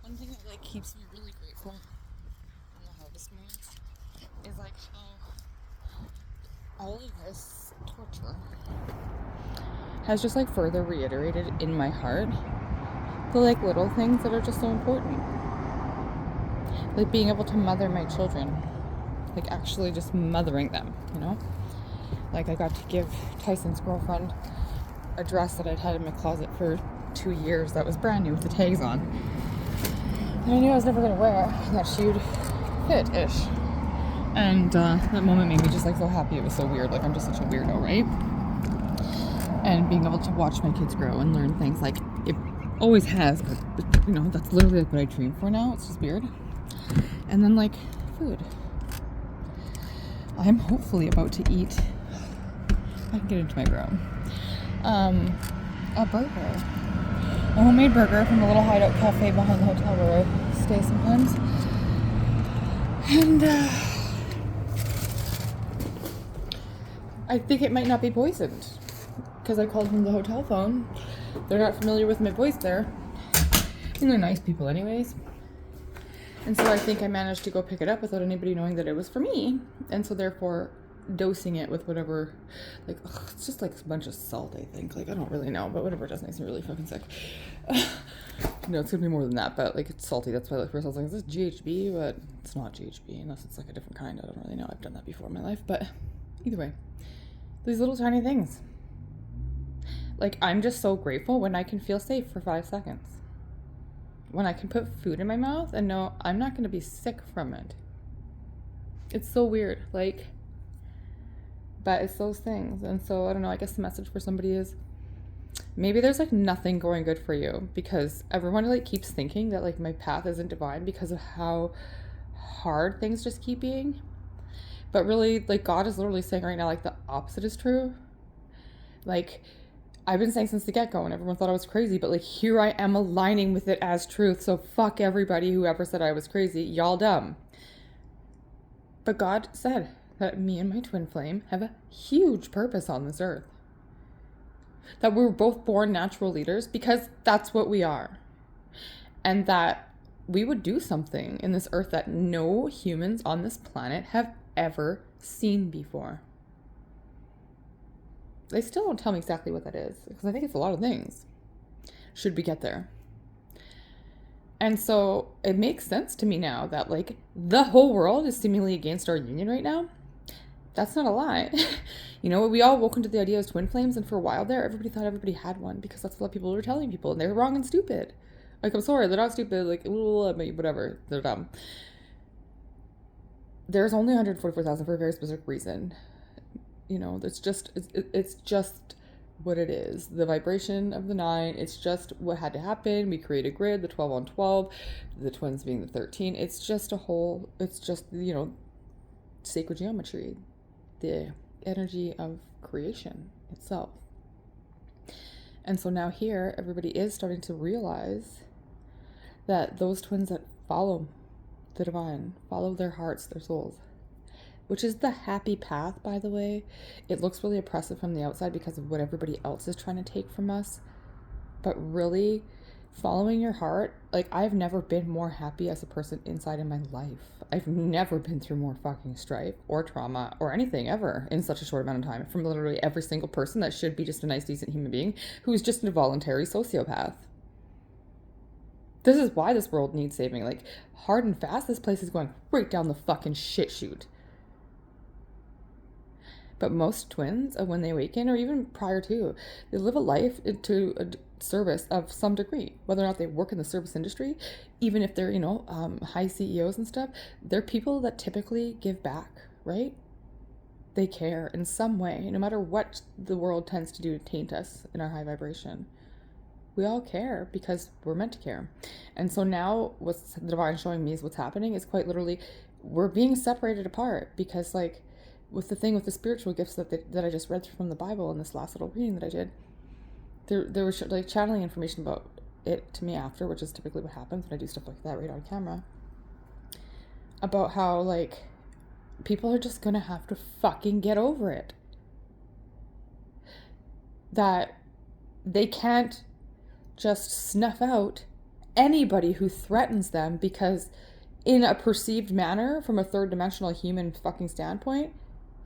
one thing that like keeps me really grateful in the hardest moments is like how all of this torture has just like further reiterated in my heart the like little things that are just so important. Like being able to mother my children. Like actually just mothering them, you know? Like I got to give Tyson's girlfriend a dress that I'd had in my closet for 2 years that was brand new with the tags on. And I knew I was never going to wear, and that she would fit-ish. And that moment made me just like so happy. It was so weird. Like I'm just such a weirdo, right? And being able to watch my kids grow and learn things like it always has, but you know, that's literally like what I dream for now. It's just weird. And then like food. I'm hopefully about to eat, I can get into my room, a burger. A homemade burger from a little hideout cafe behind the hotel where I stay sometimes. And I think it might not be poisoned because I called from the hotel phone. They're not familiar with my voice there. And they're nice people anyways. And so I think I managed to go pick it up without anybody knowing that it was for me. And so therefore dosing it with whatever, like, it's just like a bunch of salt, I think. Like, I don't really know, but whatever it does makes me really fucking sick. No, it's gonna be more than that, but like it's salty. That's why like first I was like, is this GHB? But it's not GHB unless it's like a different kind. I don't really know. I've done that before in my life, but either way, these little tiny things. Like I'm just so grateful when I can feel safe for 5 seconds. When I can put food in my mouth and know I'm not gonna be sick from it. It's so weird, like, but it's those things. And so I don't know, I guess the message for somebody is maybe there's like nothing going good for you because everyone like keeps thinking that like my path isn't divine because of how hard things just keep being. But really, like God is literally saying right now like the opposite is true. Like I've been saying since the get-go and everyone thought I was crazy, but like here I am aligning with it as truth. So fuck everybody who ever said I was crazy. Y'all dumb. But God said that me and my twin flame have a huge purpose on this earth. That we were both born natural leaders because that's what we are. And that we would do something in this earth that no humans on this planet have ever seen before. They still don't tell me exactly what that is because I think it's a lot of things. Should we get there? And so it makes sense to me now that like the whole world is seemingly against our union right now. That's not a lie. You know, we all woke into the idea of twin flames, and for a while there, everybody thought everybody had one because that's what people were telling people, and they were wrong and stupid. Like, I'm sorry, they're not stupid, like, whatever, they're dumb. There's only 144,000 for a very specific reason. You know, it's just what it is. The vibration of the 9, it's just what had to happen. We create a grid, the 12 on 12, the twins being the 13. It's just you know, sacred geometry, the energy of creation itself. And so now here, everybody is starting to realize that those twins that follow the divine, follow their hearts, their souls, which is the happy path, by the way. It looks really oppressive from the outside because of what everybody else is trying to take from us. But really, following your heart, like I've never been more happy as a person inside in my life. I've never been through more fucking strife or trauma or anything ever in such a short amount of time from literally every single person that should be just a nice, decent human being who's just a voluntary sociopath. This is why this world needs saving. Like, hard and fast, this place is going right down the fucking shit chute. But most twins, when they awaken, or even prior to, they live a life into a service of some degree. Whether or not they work in the service industry, even if they're, you know, high CEOs and stuff, they're people that typically give back, right? They care in some way, no matter what the world tends to do to taint us in our high vibration. We all care because we're meant to care. And so now what's the divine showing me is what's happening is quite literally we're being separated apart because like with the thing with the spiritual gifts that I just read from the Bible in this last little reading that I did, there was like channeling information about it to me after, which is typically what happens when I do stuff like that right on camera, about how like people are just gonna have to fucking get over it. That they can't just snuff out anybody who threatens them, because in a perceived manner, from a third dimensional human fucking standpoint,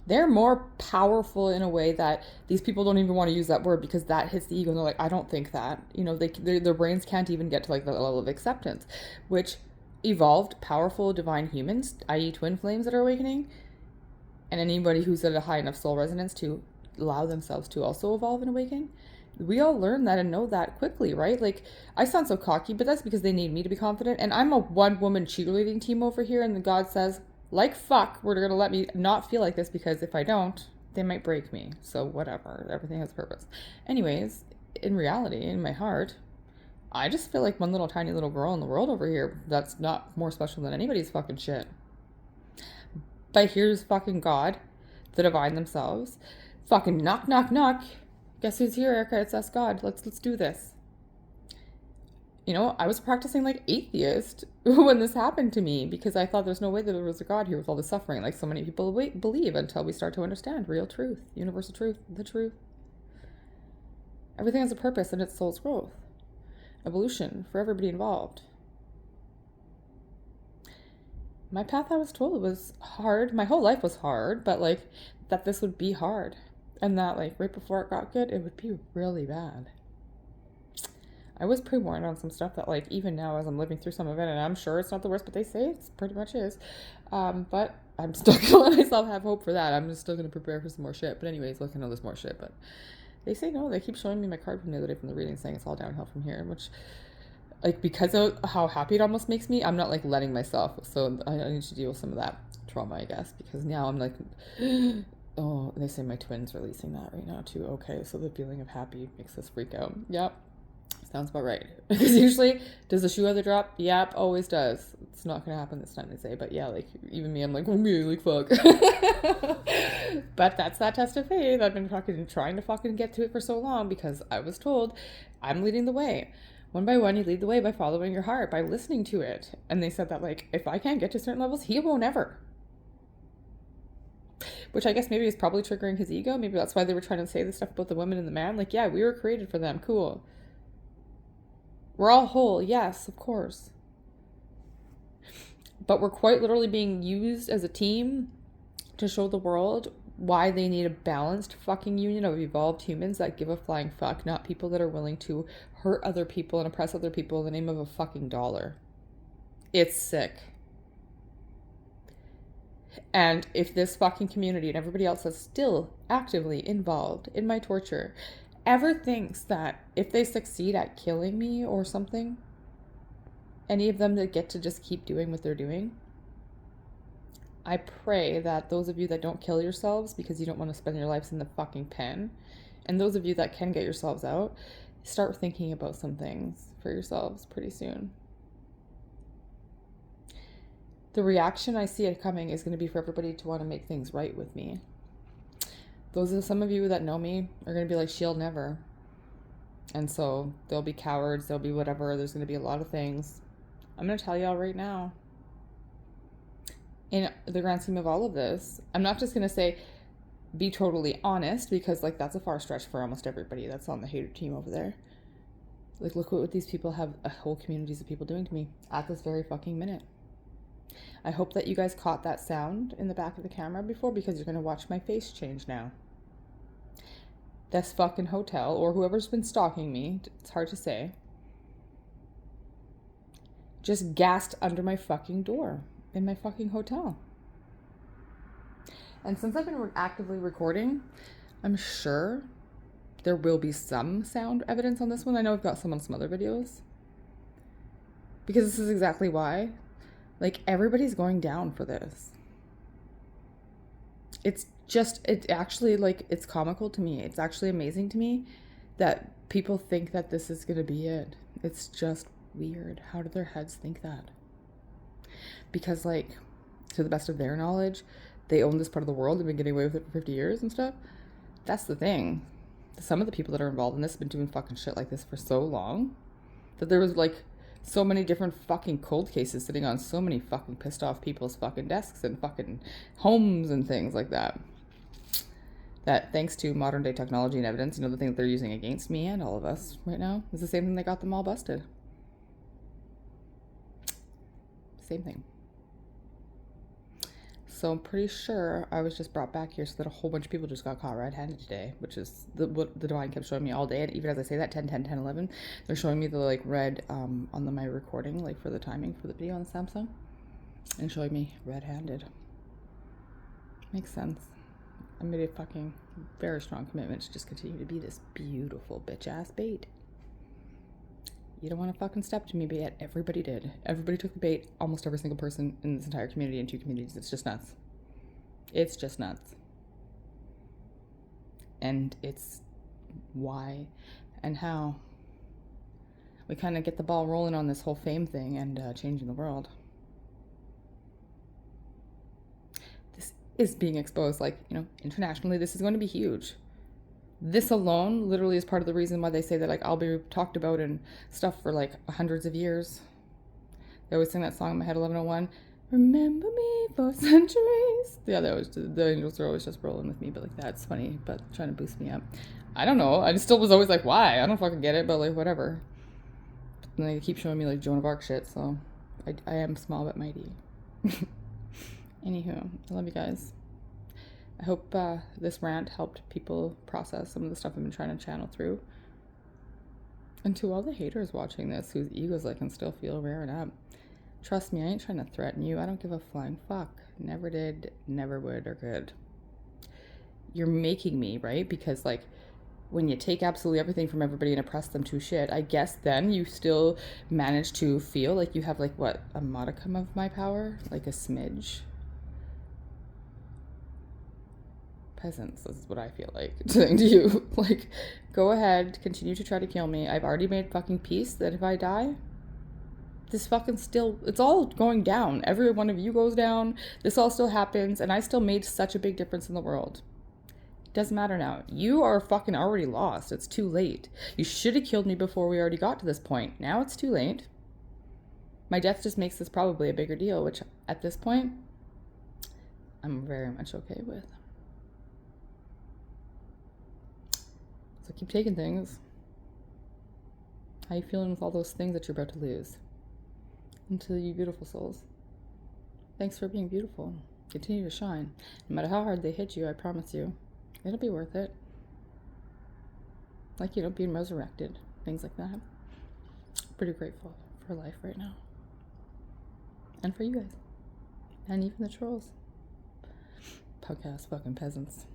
they're more powerful in a way that these people don't even want to use that word, because that hits the ego, and they're like, I don't think that. You know, their brains can't even get to like the level of acceptance, which evolved, powerful, divine humans, i.e. twin flames that are awakening, and anybody who's at a high enough soul resonance to allow themselves to also evolve and awaken, we all learn that and know that quickly, right? Like, I sound so cocky, but that's because they need me to be confident, and I'm a one-woman cheerleading team over here, and God says, like fuck, we're gonna let me not feel like this, because if I don't, they might break me. So whatever, everything has a purpose. Anyways, in reality, in my heart, I just feel like one little tiny little girl in the world over here that's not more special than anybody's fucking shit. But here's fucking God, the divine themselves, fucking knock, knock, knock. Guess who's here, Erica? It's us, God. Let's do this. You know, I was practicing like atheist when this happened to me, because I thought there's no way that there was a God here with all the suffering, like so many people believe, until we start to understand real truth, universal truth, the truth. Everything has a purpose, and it's soul's growth, evolution for everybody involved. My path, I was told, was hard. My whole life was hard, but like that this would be hard, and that like right before it got good, it would be really bad. I was pre-warned on some stuff that, like, even now as I'm living through some of it, and I'm sure it's not the worst, but they say it's pretty much is. But I'm still gonna let myself have hope for that. I'm just still gonna prepare for some more shit. But anyways, look, I know there's more shit, but they say no. They keep showing me my card from the other day from the reading, saying it's all downhill from here, which, like, because of how happy it almost makes me, I'm not like letting myself. So I need to deal with some of that trauma, I guess, because now I'm like, oh, they say my twin's releasing that right now too. Okay, so the feeling of happy makes us freak out. Yep. Sounds about right. Because usually, does the shoe ever drop? Yep, always does. It's not going to happen this time, they say. But yeah, like, even me, I'm like, okay, like, fuck. But that's that test of faith. I've been trying to fucking get to it for so long, because I was told I'm leading the way. One by one, you lead the way by following your heart, by listening to it. And they said that, like, if I can't get to certain levels, he won't ever. Which I guess maybe is probably triggering his ego. Maybe that's why they were trying to say this stuff about the woman and the man. Like, yeah, we were created for them. Cool. We're all whole, yes, of course. But we're quite literally being used as a team to show the world why they need a balanced fucking union of evolved humans that give a flying fuck, not people that are willing to hurt other people and oppress other people in the name of a fucking dollar. It's sick. And if this fucking community and everybody else that's still actively involved in my torture ever thinks that if they succeed at killing me or something, any of them that get to just keep doing what they're doing, I pray that those of you that don't kill yourselves because you don't want to spend your lives in the fucking pen, and those of you that can get yourselves out, start thinking about some things for yourselves pretty soon. The reaction I see it coming is going to be for everybody to want to make things right with me. Those are some of you that know me are going to be like, she'll never. And so there'll be cowards, there'll be whatever. There's going to be a lot of things. I'm going to tell y'all right now. In the grand scheme of all of this, I'm not just going to say, be totally honest, because like that's a far stretch for almost everybody that's on the hater team over there. Like, look what these people have, a whole communities of people doing to me at this very fucking minute. I hope that you guys caught that sound in the back of the camera before, because you're going to watch my face change now. This fucking hotel, or whoever's been stalking me, it's hard to say, just gassed under my fucking door in my fucking hotel. And since I've been actively recording, I'm sure there will be some sound evidence on this one. I know I've got some on some other videos, because this is exactly why. Like, everybody's going down for this. It's actually, like, it's comical to me. It's actually amazing to me that people think that this is going to be it. It's just weird. How do their heads think that? Because, like, to the best of their knowledge, they own this part of the world. They've been getting away with it for 50 years and stuff. That's the thing. Some of the people that are involved in this have been doing fucking shit like this for so long that there was, like, so many different fucking cold cases sitting on so many fucking pissed off people's fucking desks and fucking homes and things like that. That, thanks to modern day technology and evidence, the thing that they're using against me and all of us right now is the same thing that got them all busted. same thing. So I'm pretty sure I was just brought back here so that a whole bunch of people just got caught red-handed today, which is what the Divine kept showing me all day. And even as I say that, 10, 10, 10, 11, they're showing me the like red on my recording, like for the timing for the video on the Samsung, and showing me red-handed. Makes sense. I made a fucking very strong commitment to just continue to be this beautiful bitch-ass bait. You don't want to fucking step to me, but yet everybody did. Everybody took the bait. Almost every single person in this entire community and 2 communities. It's just nuts. It's just nuts. And it's why and how we kind of get the ball rolling on this whole fame thing and changing the world. This is being exposed, like, you know, internationally. This is going to be huge. This alone literally is part of the reason why they say that, like, I'll be talked about and stuff for like hundreds of years. They always sing that song in my head, 1101. Remember me for centuries. Yeah, that was the angels are always just rolling with me, but like that's funny, but trying to boost me up. I don't know. I still was always like, why? I don't fucking get it, but like whatever. And they keep showing me like Joan of Arc shit, so I am small but mighty. Anywho, I love you guys. I hope this rant helped people process some of the stuff I've been trying to channel through. And to all the haters watching this, whose egos I can still feel rearing up, trust me, I ain't trying to threaten you. I don't give a flying fuck. Never did, never would, or could. You're making me, right? Because, like, when you take absolutely everything from everybody and oppress them to shit, I guess then you still manage to feel like you have, like, what, a modicum of my power? Like a smidge? Peasants, this is what I feel like saying to you. Like, go ahead, continue to try to kill me. I've already made fucking peace that if I die, this fucking still, it's all going down. Every one of you goes down. This all still happens, and I still made such a big difference in the world. Doesn't matter now. You are fucking already lost. It's too late. You should have killed me before we already got to this point. Now it's too late. My death just makes this probably a bigger deal, which at this point, I'm very much okay with. So keep taking things. How you feeling with all those things that you're about to lose? Until you beautiful souls. Thanks for being beautiful. Continue to shine. No matter how hard they hit you, I promise you, it'll be worth it. Like, you know, being resurrected. Things like that. Pretty grateful for life right now. And for you guys. And even the trolls. Podcast fucking peasants.